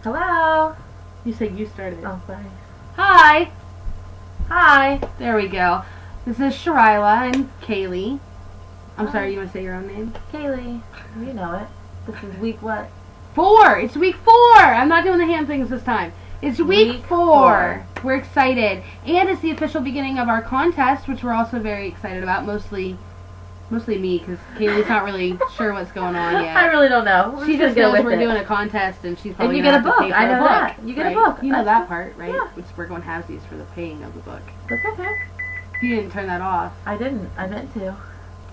Hello. You said you started. Oh, sorry. Hi. Hi. There we go. This is Sharila and Kaylee. I'm Hi. sorry, you want to say your own name? Kaylee. You know it. This is week what? 4. It's week 4. I'm not doing the hand things this time. It's week 4. We're excited. And it's the official beginning of our contest, which we're also very excited about. Mostly me, because Kaylee's not really sure what's going on yet. I really don't know. She just knows we're doing a contest, and she's probably and you going get to a have to book. pay for I know a book, that. You get right? a book. You know that part, right? Yeah. Which we're going halvesies for the paying of the book. That's okay. You didn't turn that off. I didn't. I meant to.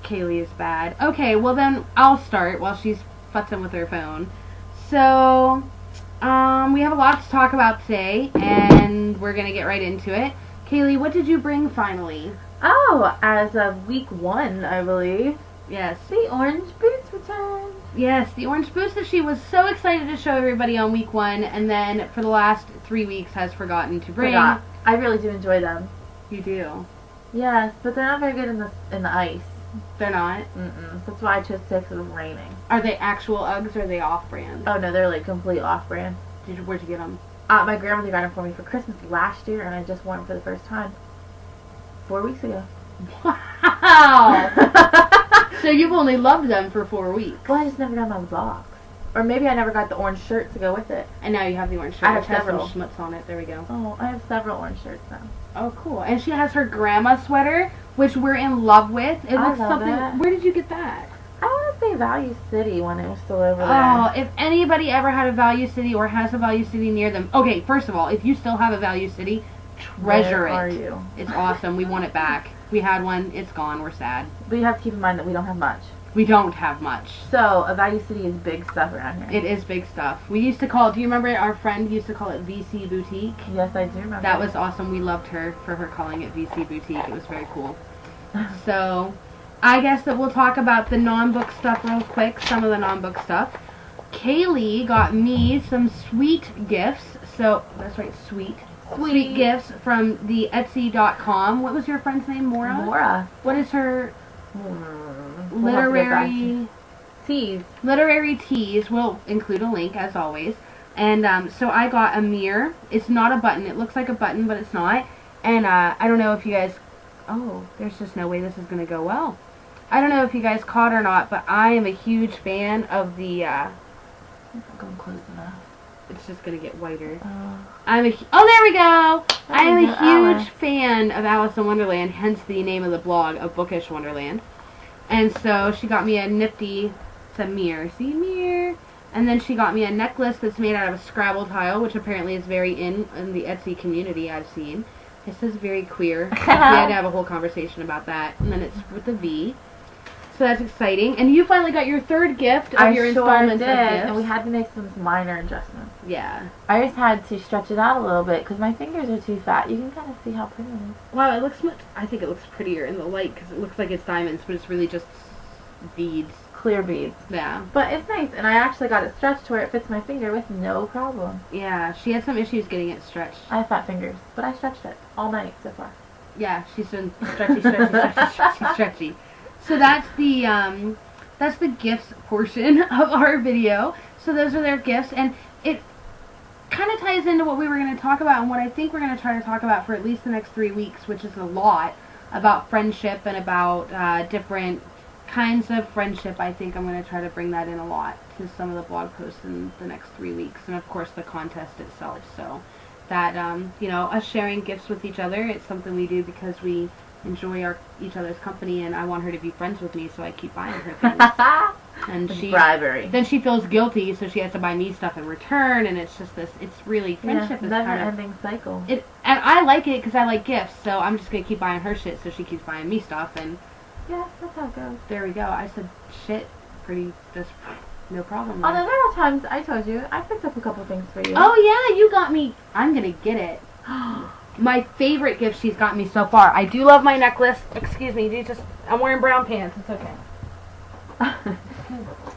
Kaylee is bad. Okay, well then I'll start while she's futzing with her phone. So, we have a lot to talk about today, and we're going to get right into it. Kaylee, what did you bring finally? Oh, as of week 1, I believe. Yes. The orange boots returned. Yes, the orange boots that she was so excited to show everybody on week 1, and then for the last 3 weeks has forgotten to bring. I really do enjoy them. You do? Yes, but they're not very good in the ice. They're not? That's why I chose 6 because it was raining. Are they actual Uggs or are they off-brand? Oh no, they're like complete off-brand. Where'd you get them? My grandmother got them for me for Christmas last year, and I just wore them for the first time 4 weeks ago. Wow! So you've only loved them for 4 weeks. Well, I just never got my box. Or maybe I never got the orange shirt to go with it. And now you have the orange shirt. I have which has several. some schmutz on it. There we go. Oh, I have several orange shirts now. Oh, cool. And she has her grandma sweater, which we're in love with. It I looks love something. that. Where did you get that? I want to say Value City when it was still over there. Oh, if anybody ever had a Value City or has a Value City near them. Okay, first of all, if you still have a Value City, treasure Where it. are you? It's awesome. We want it back. We had one. It's gone. We're sad. But you have to keep in mind that we don't have much. We don't have much. So, a Value City is big stuff around here. It is big stuff. We used to call it, do you remember our friend used to call it VC Boutique? Yes, I do remember. That was awesome. We loved her for her calling it VC Boutique. It was very cool. So, I guess that we'll talk about the non-book stuff real quick, some of the non-book stuff. Kaylee got me some sweet gifts. So, that's right, sweet. Sweet gifts from the Etsy.com. What was your friend's name? Mora? Mora. What is her We'll have to get back to literary you. Teas. Literary teas? We'll include a link as always. And so I got a mirror. It's not a button. It looks like a button, but it's not. And I don't know if you guys... Oh, there's just no way this is going to go well. I don't know if you guys caught or not, but I am a huge fan of the... Going close enough. It's just going to get whiter. Oh, there we go! I am a huge Alice. fan of Alice in Wonderland, hence the name of the blog, of Bookish Wonderland. And so she got me a nifty... It's a mirror. See? Mirror. And then she got me a necklace that's made out of a Scrabble tile, which apparently is very in the Etsy community I've seen. It says very queer. We had to have a whole conversation about that. And then it's with a V. So that's exciting. And you finally got your 3rd gift of your installment of gifts. And we had to make some minor adjustments. Yeah. I just had to stretch it out a little bit because my fingers are too fat. You can kind of see how pretty it is. Wow, it looks much... I think it looks prettier in the light because it looks like it's diamonds, but it's really just beads. Clear beads. Yeah. But it's nice, and I actually got it stretched to where it fits my finger with no problem. Yeah, she had some issues getting it stretched. I have fat fingers, but I stretched it all night so far. Yeah, she's been stretchy. So that's the gifts portion of our video. So those are their gifts, and it kind of ties into what we were going to talk about and what I think we're going to try to talk about for at least the next 3 weeks, which is a lot about friendship and about different kinds of friendship. I think I'm going to try to bring that in a lot to some of the blog posts in the next 3 weeks, and of course the contest itself. So that us sharing gifts with each other, it's something we do because we enjoy each other's company, and I want her to be friends with me, so I keep buying her things. And bribery. Then she feels guilty, so she has to buy me stuff in return, and it's just this. It's really friendship is never-ending cycle. And I like it because I like gifts, so I'm just gonna keep buying her shit, so she keeps buying me stuff, and yeah, that's how it goes. there we go. I said shit, just no problem. Although there are times I told you I picked up a couple things for you. Oh yeah, you got me. I'm gonna get it. My favorite gift she's gotten me so far. I do love my necklace. Excuse me, I'm wearing brown pants. It's okay.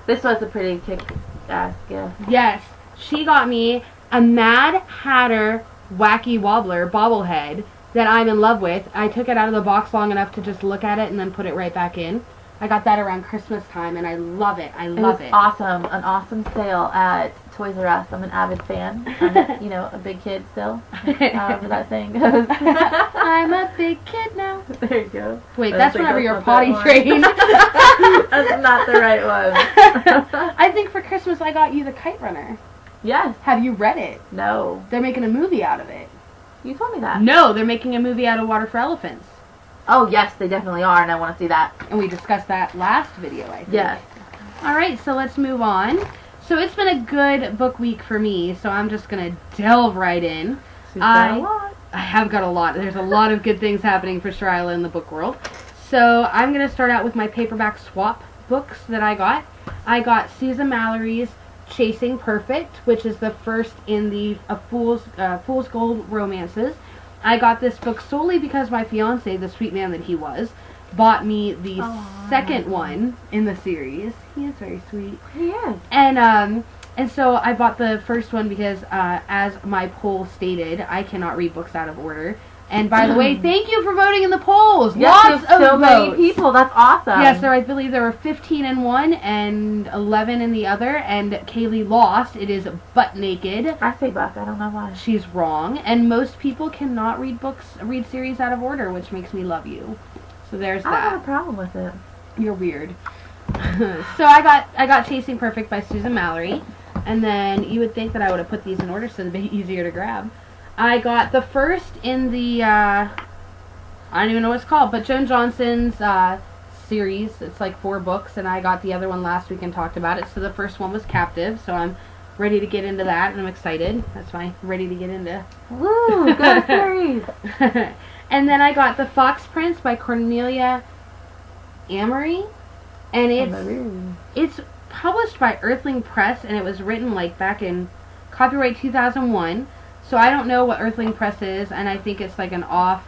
This was a pretty kick-ass gift. Yes, she got me a Mad Hatter Wacky Wobbler bobblehead that I'm in love with. I took it out of the box long enough to just look at it and then put it right back in. I got that around Christmas time, and I love it. I love it. Awesome. An awesome sale at Toys R Us. I'm an avid fan. I'm, you know, a big kid still. However that saying goes. I'm a big kid now. There you go. Wait, that's whenever you're potty not trained. That's not the right one. I think for Christmas I got you The Kite Runner. Yes. Have you read it? No. They're making a movie out of it. You told me that. No, they're making a movie out of Water for Elephants. Oh, yes, they definitely are, and I want to see that. And we discussed that last video, I think. Yes. Alright, so let's move on. So it's been a good book week for me, so I'm just going to delve right in. She's got a lot. I have got a lot. There's a lot of good things happening for Shyla in the book world. So I'm going to start out with my paperback swap books that I got. I got Susan Mallory's Chasing Perfect, which is the first in the Fool's Gold romances. I got this book solely because my fiance, the sweet man that he was, bought me the second one in the series. He is very sweet. He is. And so I bought the first one because, as my poll stated, I cannot read books out of order. And by the way, thank you for voting in the polls. Yes, Lots of so votes. many people. That's awesome. Yes, I believe there were 15 in one and 11 in the other. And Kaylee lost. It is butt naked. I say buck. I don't know why. She's wrong. And most people cannot read series out of order, which makes me love you. So there's that. I don't have a problem with it. You're weird. So I got Chasing Perfect by Susan Mallory, and then you would think that I would have put these in order so they'd be easier to grab. I got the first in the I don't even know what it's called, but Joan Johnson's series. It's like 4 books, and I got the other one last week and talked about it. So the first one was Captive, so I'm ready to get into that, and I'm excited. That's why I'm ready to get into. Woo! Go series. And then I got The Fox Prince by Cornelia Amory, and it's published by Earthling Press, and it was written like back in copyright 2001. So I don't know what Earthling Press is, and I think it's like a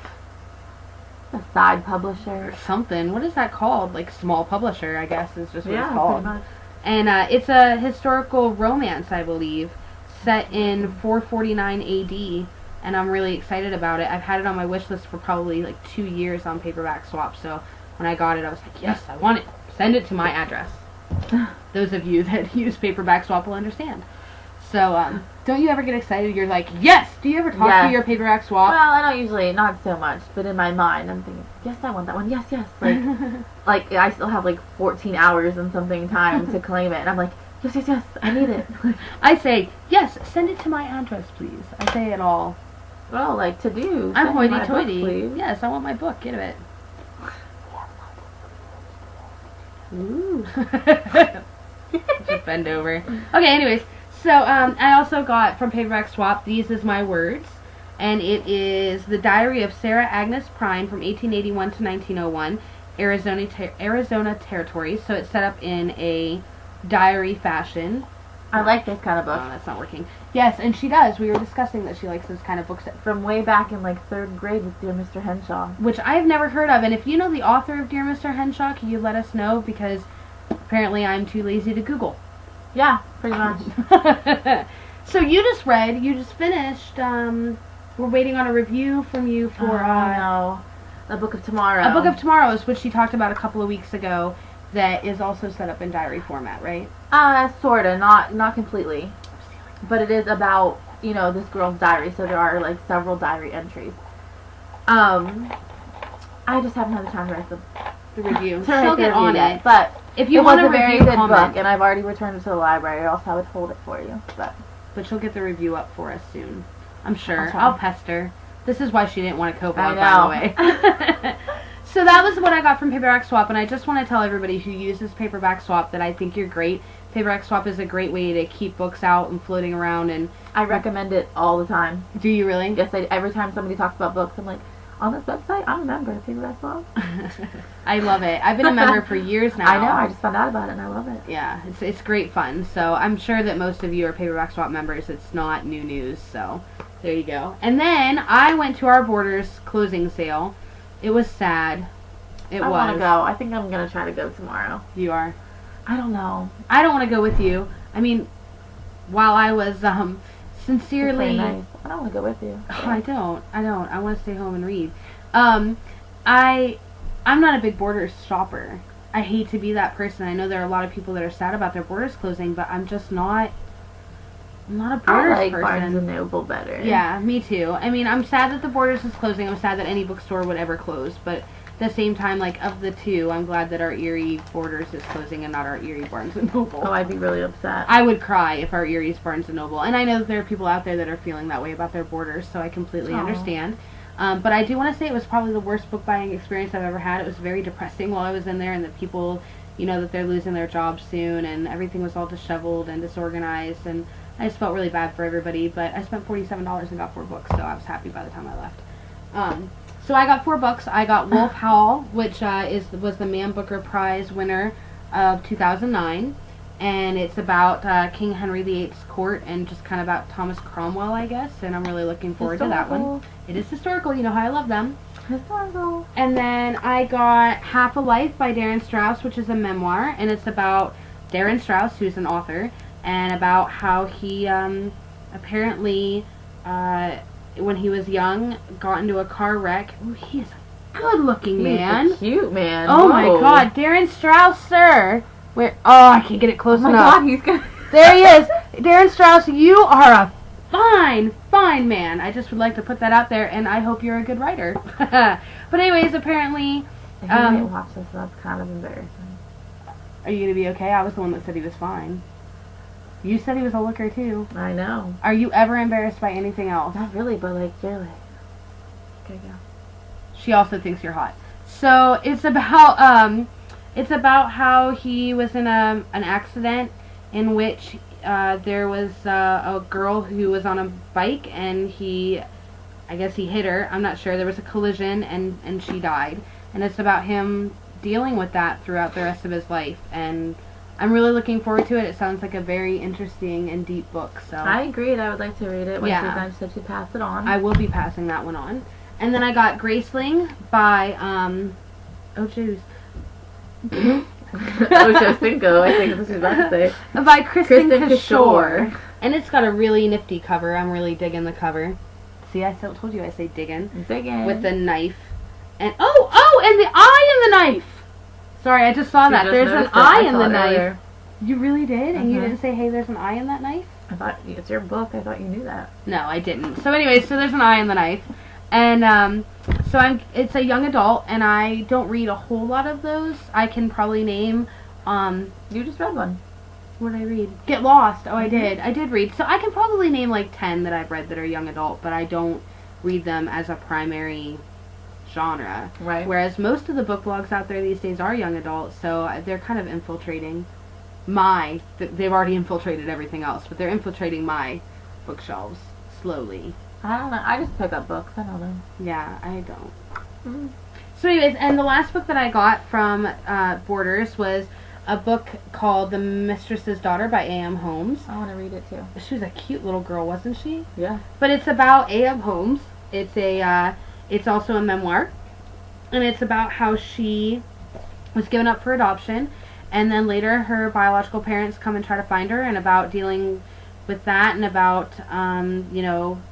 side publisher or something. What is that called? Like small publisher, I guess is just what it's pretty called. much. And it's a historical romance, I believe, set in 449 AD. And I'm really excited about it. I've had it on my wish list for probably like 2 years on paperback swap. So when I got it, I was like, yes, I want it. Send it to my address. Those of you that use paperback swap will understand. So don't you ever get excited? You're like, yes. Do you ever talk to your paperback swap? Well, I don't usually, not so much, but in my mind, I'm thinking, yes, I want that one. Yes, yes. Like I still have like 14 hours and something time to claim it, and I'm like, yes, yes, yes, I need it. I say, yes, send it to my address, please. I say it all. Well, like to do. I'm hoity-toity. Yes, I want my book. Get it. Ooh. Just bend over. Okay, anyways. So, I also got from Paperback Swap, These Is My Words. And it is the diary of Sarah Agnes Prine from 1881 to 1901, Arizona Territory. So it's set up in a diary fashion. I like this kind of book. Oh, that's not working. Yes, and she does. We were discussing that she likes this kind of books. From way back in like 3rd grade with Dear Mr. Henshaw. Which I've never heard of. And if you know the author of Dear Mr. Henshaw, can you let us know? Because apparently I'm too lazy to Google. Yeah, pretty much. So you just finished, we're waiting on a review from you for, no. A Book of Tomorrow. A Book of Tomorrows, which she talked about a couple of weeks ago, that is also set up in diary format, right? Sorta, not completely. But it is about, you know, this girl's diary, so there are like several diary entries. I just haven't had the time to write the review. She'll get on it. But if you want a very good comment. book, and I've already returned it to the library, or else I would hold it for you. But she'll get the review up for us soon. I'm sure. I'll pester. This is why she didn't want to co-blog, by the way. So that was what I got from Paperback Swap, and I just want to tell everybody who uses Paperback Swap that I think you're great. Paperback Swap is a great way to keep books out and floating around, and I recommend it all the time. Do you really? Yes, every time somebody talks about books, I'm like, on this website, I'm a member of Paperback Swap. I love it. I've been a member for years now. I know. I just found out about it, and I love it. Yeah, it's great fun. So I'm sure that most of you are Paperback Swap members. It's not new news, so there you go. And then I went to our Borders closing sale. It was sad. I want to go. I think I'm going to try to go tomorrow. You are? I don't know. I don't want to go with you. I mean, while I was sincerely... Nice. I don't want to go with you. Oh, I don't. I want to stay home and read. I'm not a big Borders shopper. I hate to be that person. I know there are a lot of people that are sad about their Borders closing, but I'm just not... I'm not a I Borders like person. Barnes and Noble better. Yeah, me too. I mean, I'm sad that the Borders is closing. I'm sad that any bookstore would ever close. But at the same time, like, of the two, I'm glad that our Erie Borders is closing and not our Erie Barnes & Noble. Oh, I'd be really upset. I would cry if our Erie's Barnes & Noble. And I know that there are people out there that are feeling that way about their Borders, so I completely understand. But I do want to say it was probably the worst book buying experience I've ever had. It was very depressing while I was in there, and that people, you know, that they're losing their jobs soon, and everything was all disheveled and disorganized, and I just felt really bad for everybody. But I spent $47 and got 4 books, so I was happy by the time I left. So I got 4 books. I got Wolf Hall, which was the Man Booker Prize winner of 2009, and it's about King Henry VIII's court and just kind of about Thomas Cromwell, I guess, and I'm really looking forward to that one. It is historical, you know how I love them. Historical. And then I got Half a Life by Darren Strauss, which is a memoir, and it's about Darren Strauss, who's an author, and about how he apparently, when he was young, got into a car wreck. Ooh, he is a good-looking man. He's a cute man. Oh my God, Darren Strauss, sir. Where? Oh, I can't get it close enough. Oh my God, he's gonna. There he is, Darren Strauss. You are a fine man. I just would like to put that out there, and I hope you're a good writer. But anyways, apparently, He might watch this, so that's kind of embarrassing. Are you gonna be okay? I was the one that said he was fine. You said he was a looker too. I know. Are you ever embarrassed by anything else? Not really, but like you're like. Okay, go. She also thinks you're hot. So it's about how he was in an accident in which there was a girl who was on a bike, and I guess he hit her. I'm not sure. There was a collision, and she died. And it's about him dealing with that throughout the rest of his life. And I'm really looking forward to it. It sounds like a very interesting and deep book. So I agreed. I would like to read it. When Yeah. she said she'd pass it on. I will be passing that one on. And then I got Graceling by Ocho Cinco, I think that's what she's about to say. by Kristen Kishore. Kishore. And it's got a really nifty cover. I'm really digging the cover. See, I told you I say digging. Digging. With the knife. And and the eye in the knife! Sorry, I just saw that. There's an eye in the knife. Earlier. You really did? And you didn't say, hey, there's an eye in that knife? I thought, it's your book. I thought you knew that. No, I didn't. So anyways, so there's an eye in the knife. And it's a young adult, and I don't read a whole lot of those. I can probably name You just read one. what did I read? Get Lost. Oh, I did. I did read. So I can probably name like 10 that I've read that are young adult, but I don't read them as a primary genre. Right. Whereas most of the book blogs out there these days are young adult, so they're kind of infiltrating they've already infiltrated everything else, but they're infiltrating my bookshelves slowly. I don't know. I just pick up books. I don't know. Yeah, I don't. So anyways, and the last book that I got from Borders was a book called The Mistress's Daughter by A.M. Holmes. I want to read it too. She was a cute little girl, wasn't she? Yeah. But it's about A.M. Holmes. It's also a memoir, and it's about how she was given up for adoption, and then later her biological parents come and try to find her, and about dealing with that, and about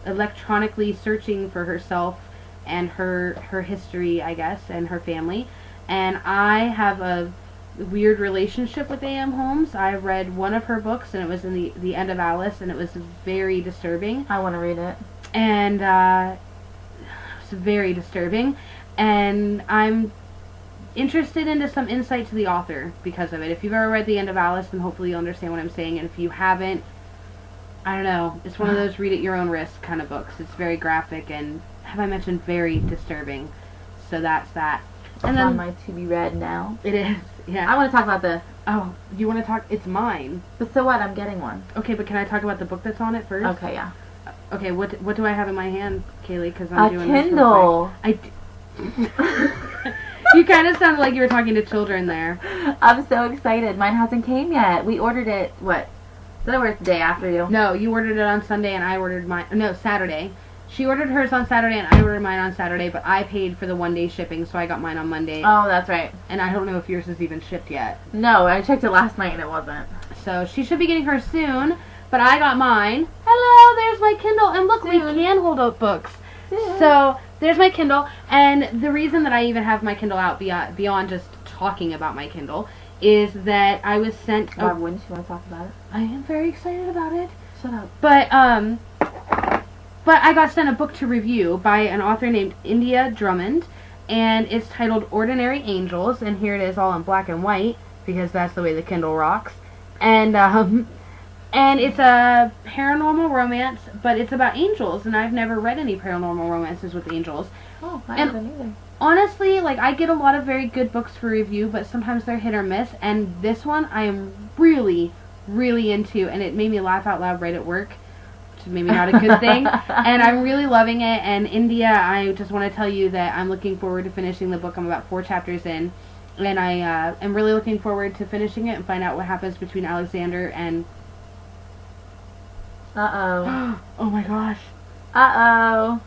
electronically searching for herself and her history, I guess, and her family. And I have a weird relationship with A.M. Holmes. I read one of her books, and it was in the End of Alice, and it was very disturbing. I want to read it. And it's very disturbing, and I'm interested into some insight to the author because of it. If you've ever read The End of Alice, then hopefully you'll understand what I'm saying, and if you haven't, I don't know, it's one of those read at your own risk kind of books. It's very graphic and, have I mentioned, very disturbing. So that's that. And then on my to be read now. It is, yeah. I want to talk about this. Oh, you want to talk? It's mine. But so what? I'm getting one. Okay, but can I talk about the book that's on it first? Okay, yeah. Okay, what do I have in my hand, Kaylee? Because I'm doing Kindle. This You kind of sounded like you were talking to children there. I'm so excited. Mine hasn't came yet. We ordered it, what? So we're the day after you. No, you ordered it on Sunday and I ordered mine. No, Saturday. She ordered hers on Saturday and I ordered mine on Saturday, but I paid for the one-day shipping, so I got mine on Monday. Oh, that's right. And I don't know if yours is even shipped yet. No, I checked it last night and it wasn't. So she should be getting hers soon, but I got mine. Hello, there's my Kindle. And look, we can hold up books. So there's my Kindle, and the reason that I even have my Kindle out beyond just talking about my Kindle is that I was sent. Why wouldn't you want to talk about it? I am very excited about it. shut up. But I got sent a book to review by an author named India Drummond, and it's titled Ordinary Angels, and here it is all in black and white, because that's the way the Kindle rocks. And it's a paranormal romance, but it's about angels, and I've never read any paranormal romances with angels. Oh, I haven't either. Honestly, like, I get a lot of very good books for review, but sometimes they're hit or miss, and this one I am really, really into, and it made me laugh out loud right at work, which is maybe not a good thing, and I'm really loving it. And India, I just want to tell you that I'm looking forward to finishing the book. I'm about 4 chapters in, and I am really looking forward to finishing it and find out what happens between Alexander and... Uh-oh. Oh my gosh. Uh-oh.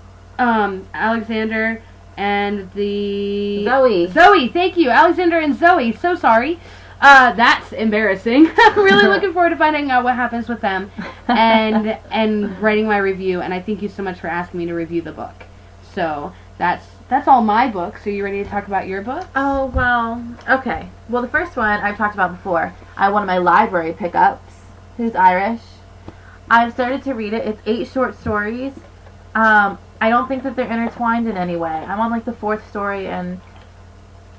Alexander and the... Zoe, thank you. Alexander and Zoe, so sorry. That's embarrassing. I'm really looking forward to finding out what happens with them and writing my review, and I thank you so much for asking me to review the book. So, that's all my books. Are you ready to talk about your book? Oh, well, okay. Well, the first one I've talked about before. One of my library pickups, who's Irish. I've started to read it. It's 8 short stories. I don't think that they're intertwined in any way. I'm on, like, the 4th story, and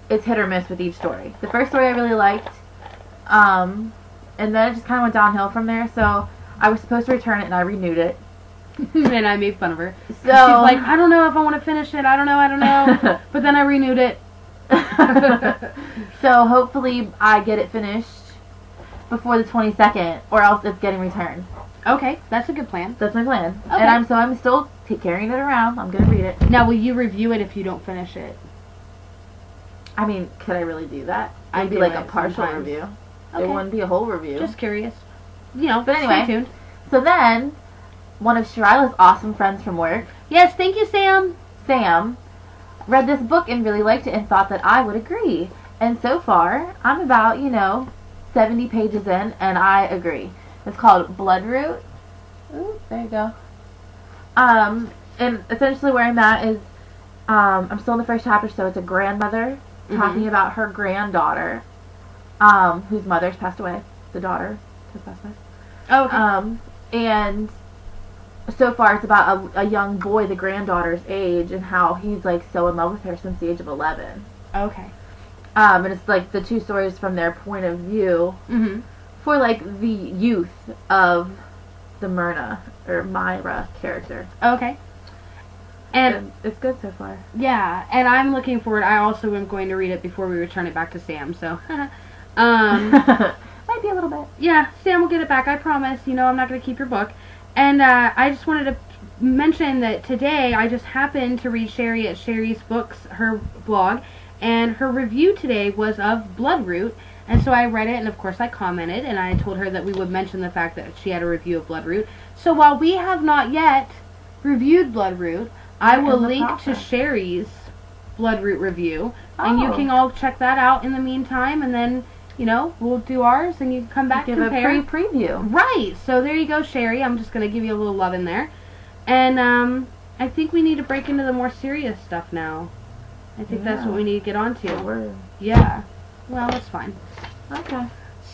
it's hit or miss with each story. The first story I really liked, and then it just kind of went downhill from there, so I was supposed to return it, and I renewed it. And I made fun of her. So, she's like, I don't know if I want to finish it, I don't know, but then I renewed it. So hopefully I get it finished before the 22nd, or else it's getting returned. Okay, that's a good plan. That's my plan. Okay. And I'm still carrying it around. I'm going to read it. Now, will you review it if you don't finish it? I mean, could I really do that? I'd It'd be do like it a partial sometimes. review. Okay. It wouldn't be a whole review. Just curious. You know, but anyway, stay tuned. So then, one of Sharila's awesome friends from work, yes, thank you, Sam, read this book and really liked it and thought that I would agree. And so far, I'm about, 70 pages in, and I agree. It's called Bloodroot. Ooh, there you go. And essentially where I'm at is, I'm still in the first chapter, so it's a grandmother talking about her granddaughter, whose mother's passed away. The daughter has passed away. Oh, okay. And so far it's about a young boy, the granddaughter's age, and how he's, like, so in love with her since the age of 11. Okay. And it's, like, the 2 stories from their point of view for, like, the youth of the Myra character. Okay. And it's good so far. Yeah, and I'm looking forward. I also am going to read it before we return it back to Sam, so. Might be a little bit. Yeah, Sam will get it back, I promise. I'm not going to keep your book. And I just wanted to mention that today I just happened to read Sherry at Sherry's Books, her blog, and her review today was of Bloodroot. And so I read it, and of course I commented, and I told her that we would mention the fact that she had a review of Bloodroot. So while we have not yet reviewed Bloodroot, I will link to Sherry's Bloodroot review, and you can all check that out in the meantime, and then, we'll do ours, and you can come back and compare. Give a preview. Right, so there you go, Sherry. I'm just going to give you a little love in there. And I think we need to break into the more serious stuff now. I think that's what we need to get on to. Yeah. Well, that's fine. Okay.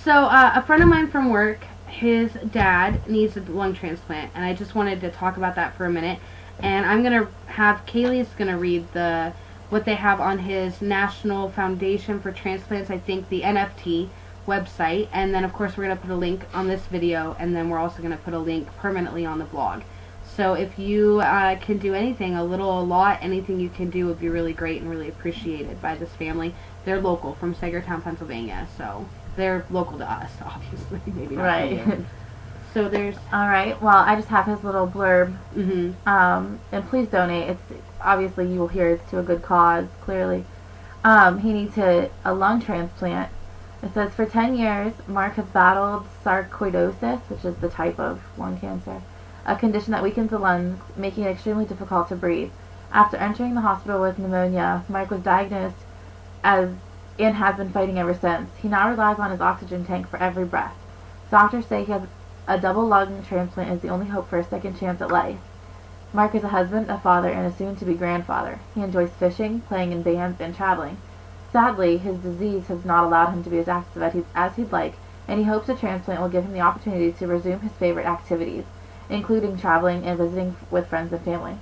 So, a friend of mine from work, his dad needs a lung transplant, and I just wanted to talk about that for a minute. And I'm going to have, Kaylee's going to read what they have on his National Foundation for Transplants, I think the NFT website. And then, of course, we're going to put a link on this video, and then we're also going to put a link permanently on the blog. So if you can do anything, a little, a lot, anything you can do would be really great and really appreciated by this family. They're local, from Sagertown, Pennsylvania, so they're local to us, obviously. Maybe not. Right. So there's... Alright, well, I just have his little blurb. And please donate. It's obviously, you will hear it's to a good cause, clearly. He needs a lung transplant. It says, for 10 years, Mark has battled sarcoidosis, which is the type of lung cancer, a condition that weakens the lungs, making it extremely difficult to breathe. After entering the hospital with pneumonia, Mark was diagnosed and has been fighting ever since. He now relies on his oxygen tank for every breath. Doctors say he has a double lung transplant is the only hope for a second chance at life. Mark is a husband, a father, and a soon-to-be grandfather. He enjoys fishing, playing in bands, and traveling. Sadly, his disease has not allowed him to be as active as he'd like, and he hopes a transplant will give him the opportunity to resume his favorite activities. including traveling and visiting with friends and family.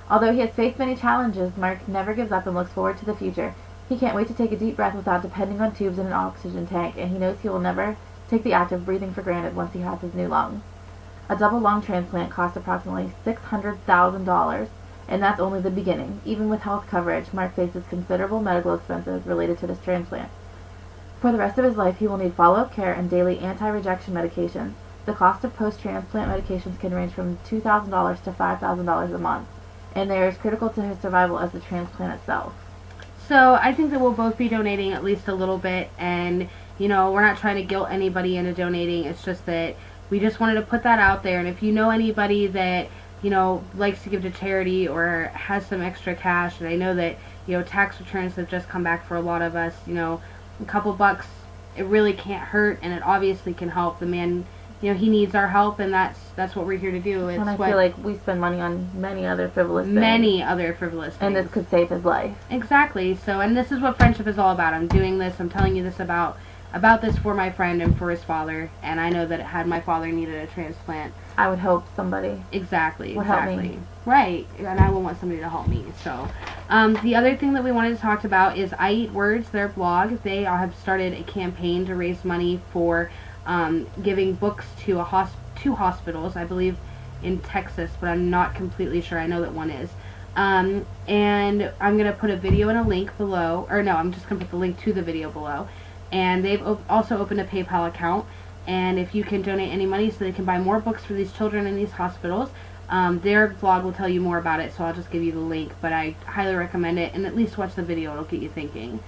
Although he has faced many challenges, Mark never gives up and looks forward to the future. He can't wait to take a deep breath without depending on tubes and an oxygen tank, and he knows he will never take the act of breathing for granted once he has his new lungs. A double lung transplant costs approximately $600,000, and that's only the beginning. Even with health coverage, Mark faces considerable medical expenses related to this transplant. For the rest of his life, he will need follow-up care and daily anti-rejection medications. The cost of post-transplant medications can range from $2,000 to $5,000 a month, and they are as critical to his survival as the transplant itself. So I think that we'll both be donating at least a little bit, and we're not trying to guilt anybody into donating. It's just that we just wanted to put that out there, and if you know anybody that likes to give to charity or has some extra cash, and I know that tax returns have just come back for a lot of us, a couple bucks, it really can't hurt, and it obviously can help. The man, he needs our help, and that's what we're here to do. And I feel like we spend money on many other frivolous things. And this could save his life. Exactly. So, and this is what friendship is all about. I'm doing this, I'm telling you this about this for my friend and for his father, and I know that had my father needed a transplant, I would hope somebody exactly help me. Right, and I will want somebody to help me. So the other thing that we wanted to talk about is I Eat Words, their blog. They have started a campaign to raise money for giving books to two hospitals, I believe in Texas, but I'm not completely sure. I know that one is. And I'm going to put a video and a link below, or no, I'm just going to put the link to the video below. And they've also opened a PayPal account, and if you can donate any money so they can buy more books for these children in these hospitals, their blog will tell you more about it, so I'll just give you the link, but I highly recommend it, and at least watch the video. It'll get you thinking.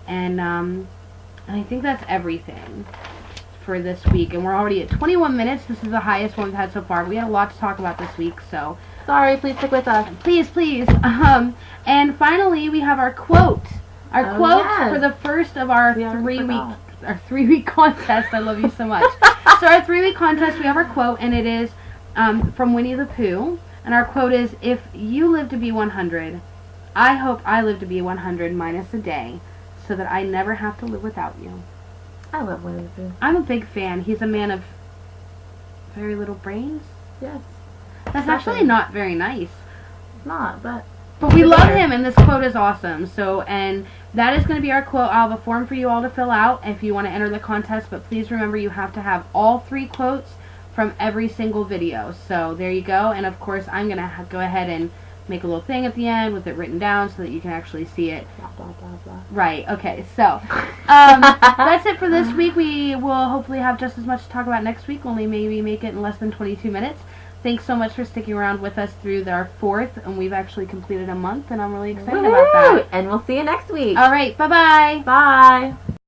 And I think that's everything for this week, and we're already at 21 minutes. This is the highest one we've had so far. We had a lot to talk about this week, so sorry, please stick with us. Please. And finally, we have our quote. Our quote for the first of our 3-week contest. I love you so much. So our 3-week contest, we have our quote, and it is from Winnie the Pooh. And our quote is, "If you live to be 100, I hope I live to be 100 minus a day, so that I never have to live without you." I love Winnie the Pooh. I'm a big fan. He's a man of very little brains. Yes. That's actually not very nice. It's not, but we love him, and this quote is awesome. So, and that is going to be our quote. I'll have a form for you all to fill out if you want to enter the contest, but please remember you have to have all 3 quotes from every single video. So there you go, and of course I'm going to go ahead and make a little thing at the end with it written down so that you can actually see it. Blah, blah, blah, blah. Right, okay, so that's it for this week. We will hopefully have just as much to talk about next week, only maybe make it in less than 22 minutes. Thanks so much for sticking around with us through our 4th, and we've actually completed a month, and I'm really excited about that. And we'll see you next week. All right, bye-bye. Bye.